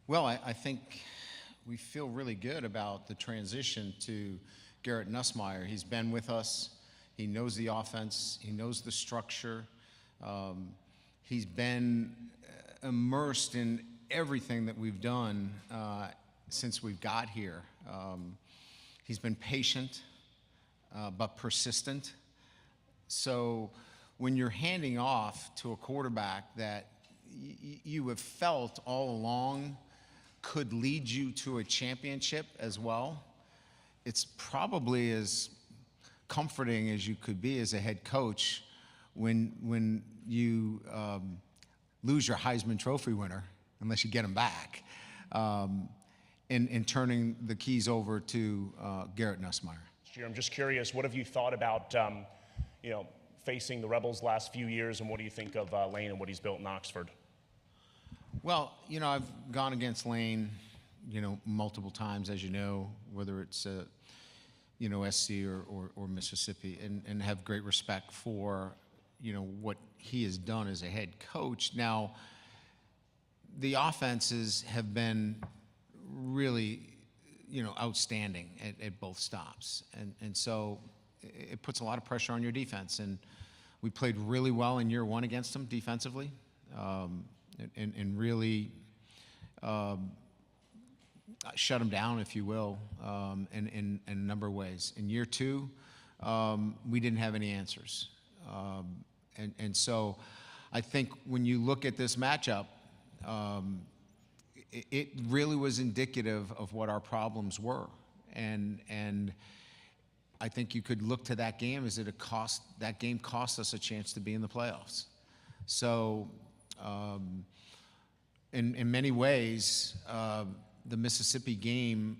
Well, I think we feel really good about the transition to Garrett Nussmeier. He's been with us. He knows the offense. He knows the structure. He's been immersed in everything that we've done since we've got here. He's been patient, but persistent. So when you're handing off to a quarterback that you have felt all along could lead you to a championship as well, it's probably as comforting as you could be as a head coach when you lose your Heisman Trophy winner, unless you get him back, in turning the keys over to Garrett Nussmeier. I'm just curious, what have you thought about facing the Rebels last few years, and what do you think of Lane and what he's built in Oxford? Well, I've gone against Lane, multiple times, as you know, whether it's SC or Mississippi, and have great respect for what he has done as a head coach. Now, the offenses have been really outstanding at both stops, and so it puts a lot of pressure on your defense. And we played really well in year one against them defensively, and really shut them down, if you will, in a number of ways. In year two, we didn't have any answers. And so I think when you look at this matchup, it really was indicative of what our problems were. And I think you could look to that game as that game cost us a chance to be in the playoffs. So in many ways, the Mississippi game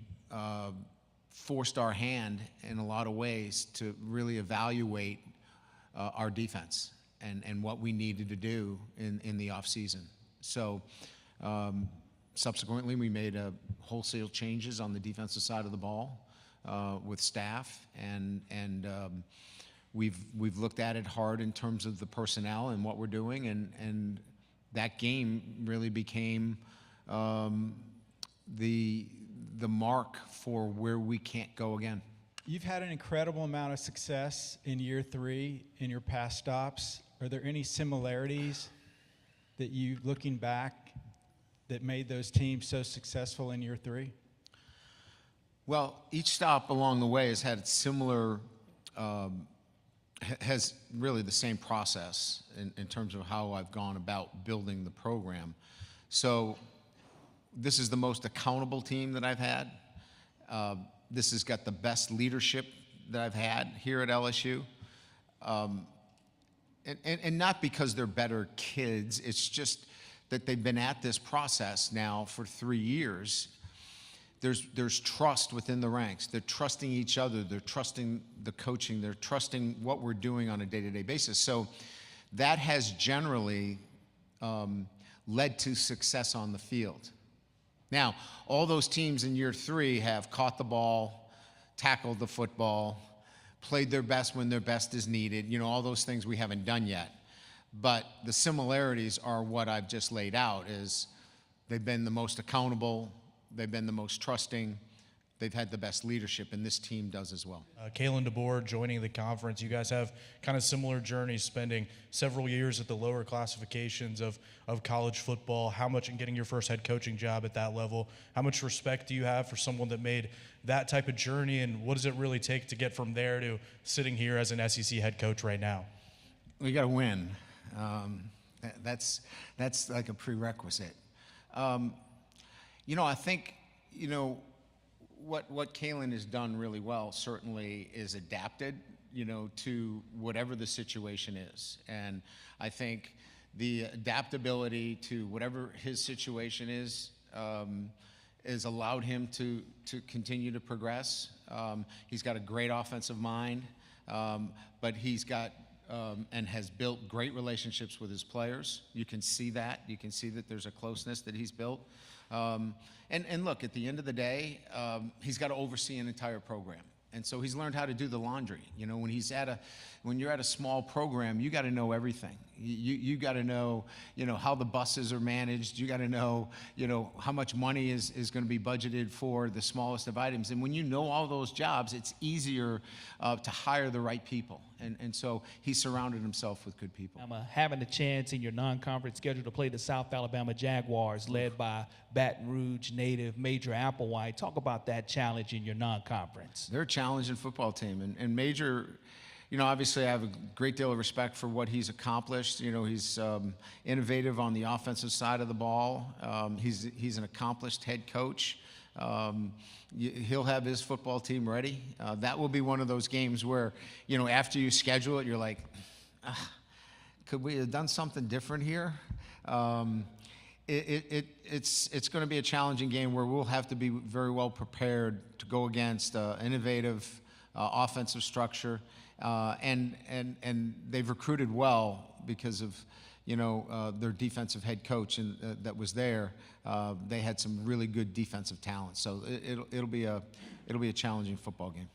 forced our hand in a lot of ways to really evaluate our defense and what we needed to do in the offseason. So subsequently, we made wholesale changes on the defensive side of the ball with staff, and we've looked at it hard in terms of the personnel and what we're doing, and that game really became the mark for where we can't go again. You've had an incredible amount of success in year three in your past stops. Are there any similarities that you, looking back, that made those teams so successful in year three? Well, each stop along the way has had similar, has really the same process in terms of how I've gone about building the program. So this is the most accountable team that I've had. This has got the best leadership that I've had here at LSU. And not because they're better kids, it's just that they've been at this process now for 3 years. There's trust within the ranks. They're trusting each other. They're trusting the coaching. They're trusting what we're doing on a day-to-day basis. So that has generally led to success on the field. Now, all those teams in year three have caught the ball, tackled the football, played their best when their best is needed, all those things we haven't done yet. But the similarities are what I've just laid out, is they've been the most accountable, they've been the most trusting, they've had the best leadership, and this team does as well. Kalen DeBoer joining the conference. You guys have kind of similar journeys, spending several years at the lower classifications of college football. How much in getting your first head coaching job at that level? How much respect do you have for someone that made that type of journey, and what does it really take to get from there to sitting here as an SEC head coach right now? We got to win. That's like a prerequisite. I think, what Kalen has done really well certainly is adapted, to whatever the situation is. And I think the adaptability to whatever his situation is has allowed him to continue to progress. He's got a great offensive mind, but he's got and has built great relationships with his players. You can see that. You can see that there's a closeness that he's built. And look, at the end of the day, he's got to oversee an entire program. And so he's learned how to do the laundry. When you're at a small program, you got to know everything. You got to know, how the buses are managed. You got to know, how much money is going to be budgeted for the smallest of items. And when you know all those jobs, it's easier to hire the right people. And so he surrounded himself with good people. Having the chance in your non-conference schedule to play the South Alabama Jaguars, led by Baton Rouge native Major Applewhite. Talk about that challenge in your non-conference. They're a challenging football team. And Major, obviously I have a great deal of respect for what he's accomplished. He's innovative on the offensive side of the ball. He's an accomplished head coach. He'll have his football team ready. That will be one of those games where, after you schedule it, you're like, could we have done something different here? It's going to be a challenging game where we'll have to be very well prepared to go against innovative offensive structure, and they've recruited well because of their defensive head coach and that was there. They had some really good defensive talent, so it'll be a challenging football game.